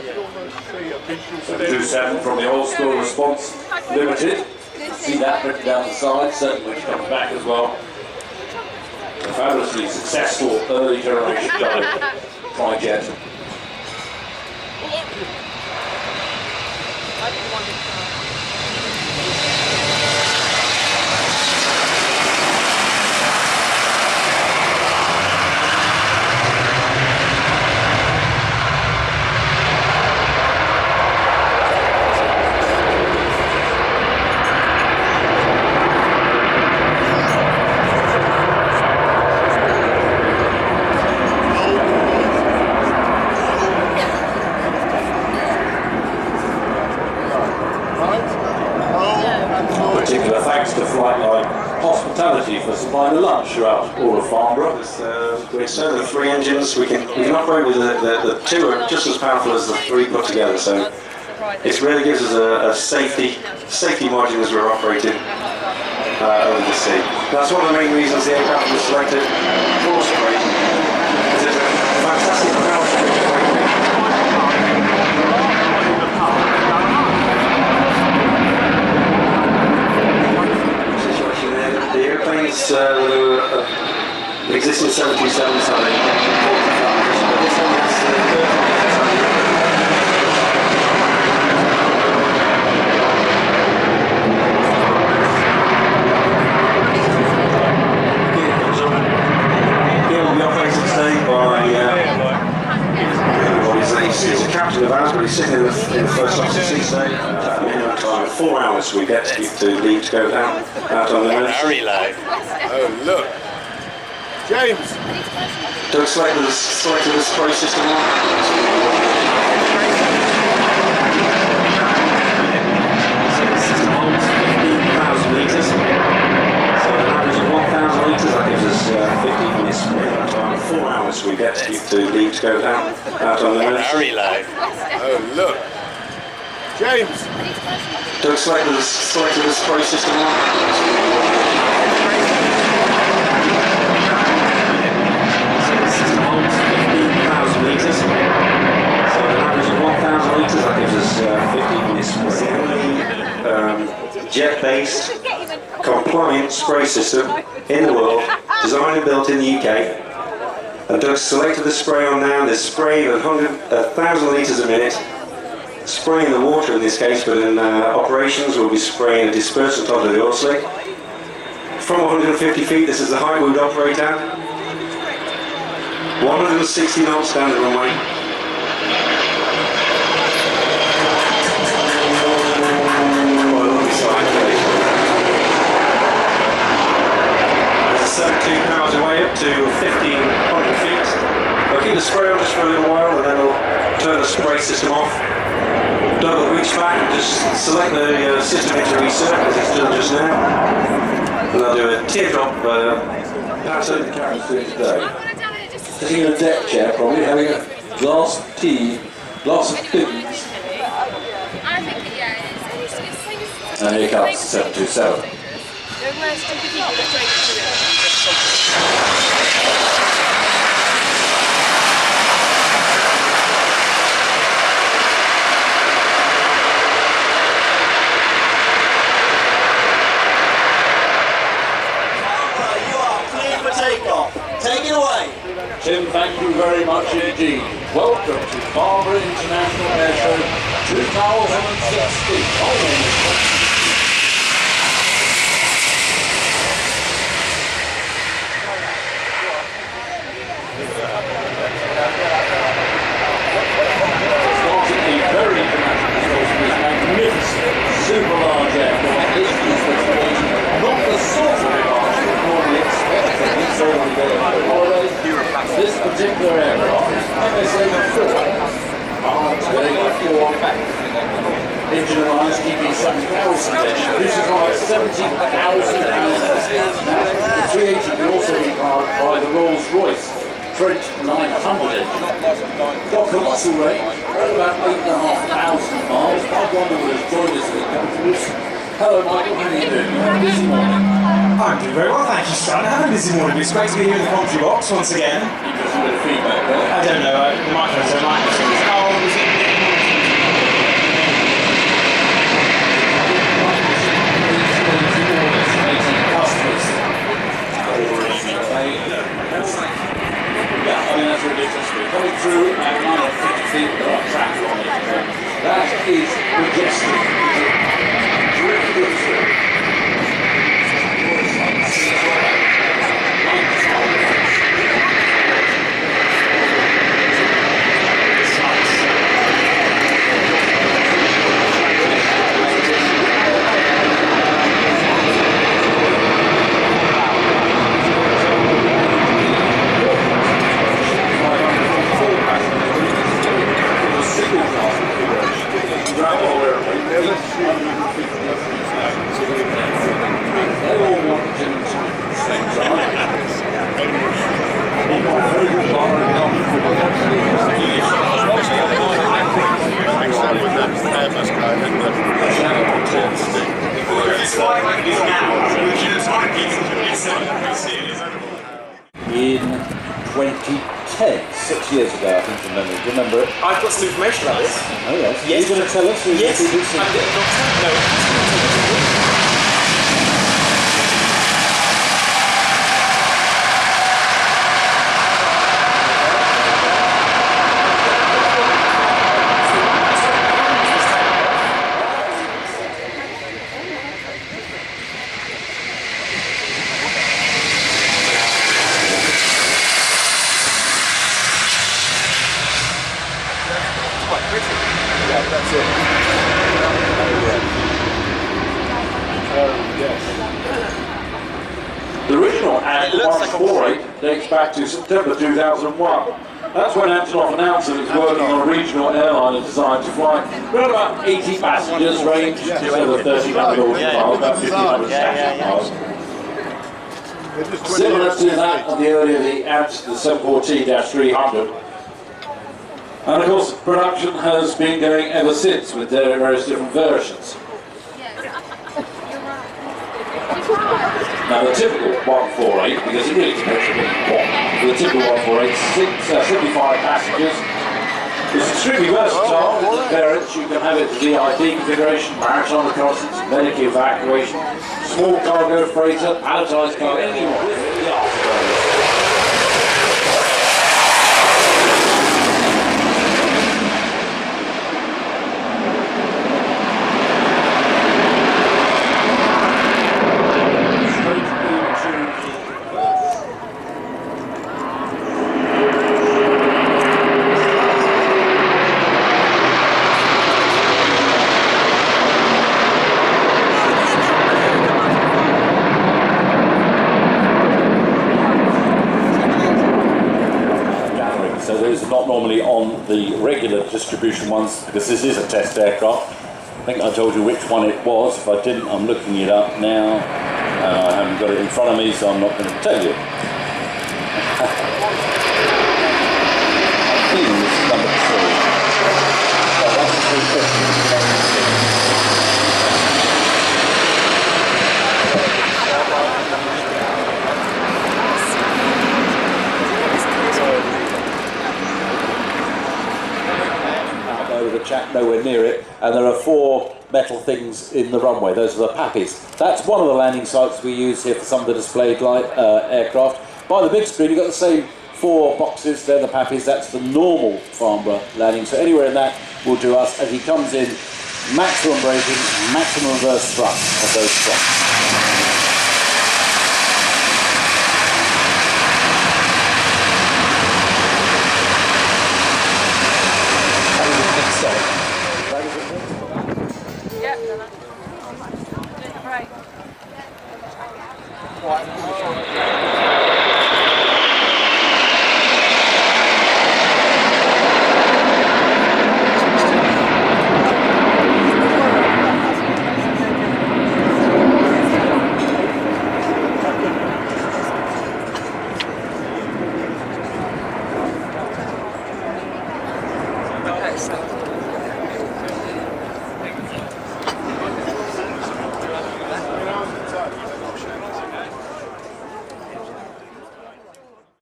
727 from the Old School Response Limited. See that written down the side, certainly which comes back as well. A fabulously successful early generation tri-jet. Particular thanks to Flightline Hospitality for supplying the lunch throughout all of Farnborough. It's certainly 3 engines. We can operate with the 2 are just as powerful as the 3 put together. So it really gives us a safety margin as we're operating over the sea. That's one of the main reasons the aircraft was selected for spray. It's a fantastic power the existing 727s have a 45 position, but this one has 30. Here will be operated today by he's a captain of ours, but he's sitting in the first officer seat today. At a minimum time of 4 hours we get to leave to go out on the very low. Oh look, James. Don't select the spray system on. System holds 15,000 litres. So an average of 1,000 litres, that gives us 15 minutes minimum time of 4 hours we get to leave to go out on the very low. Oh look, James. Don't select the spray system on. System holds 15,000 litres. So an average of 1,000 litres, that gives us 15 minutes. The only jet-based compliant spray system in the world, designed and built in the UK. And don't select the spray on now. They're spraying 1,000 litres a minute. Spraying the water in this case, but in operations we'll be spraying a dispersant onto the oil slick. From 150 feet, this is the height we would operate at. 160 knots down the runway. There's a 72 powers away up to 1,500 feet. We'll keep the spray on just for a little while and then we'll turn the spray system off. Don't reach back, just select the system into reset as it's done just now. And I'll do a teardrop pass over the carriage through today. Sitting in a deck chair, probably having a glass of tea, glass of things. And here comes 727. Take it away. Tim, thank you very much indeed. Welcome to Farnborough International Air Show 2016. Starting a very magnificent, super large aircraft. This is the situation, not the sort of departure we normally expect from these early day holidays. This particular aircraft is MSA4, engineerized DB7000 engine, produces like 70,000 hours. The 380 can also be powered by the Rolls-Royce Trent 900 engine. Got colossal range, about 8,500 miles. Mike Wonderwood has joined us with confidence. Hello Michael, how are you doing? You had a busy morning. I'm doing very well, thank you, Stan. I had a busy morning. It's great to be here in the commentary box once again. You got some bit of feedback there. I don't know, the microphone's so microphones. Oh, was it? coming through at 950 feet with our track on it. That is majestic. In 2010, 6 years ago, I think, from memory. Do you remember it? I've got some information about this. Oh, yes. Yes. Are you going to tell us? Or Yes. you BBC? No. That's it. Oh, yes. The original AN-178 dates back to September 2001. That's when Antonov announced that it was working on a regional airliner designed to fly around about 80 passengers, range just over 1,300 miles, about 1,500 miles. Similar to that of the earlier the 714-300. And of course, production has been going ever since with their various different versions. Now the typical 148, because it really depends on what, the typical 148, 75 passengers, it's extremely versatile. With variants, you can have it VIP configuration, maritime reconnaissance, medical evacuation, small cargo freighter, palletized cargo, anything you want. So those are not normally on the regular distribution ones, because this is a test aircraft. I think I told you which one it was. If I didn't, I'm looking it up now. I haven't got it in front of me, so I'm not going to tell you. I think it's number 3. Oh, that's the 350. The chap nowhere near it, and there are 4 metal things in the runway. Those are the pappies. That's one of the landing sites we use here for some of the displayed light aircraft. By the big screen, you've got the same 4 boxes. They're the pappies. That's the normal Farnborough landing. So anywhere in that will do us as he comes in. Maximum braking, maximum reverse thrust of those props.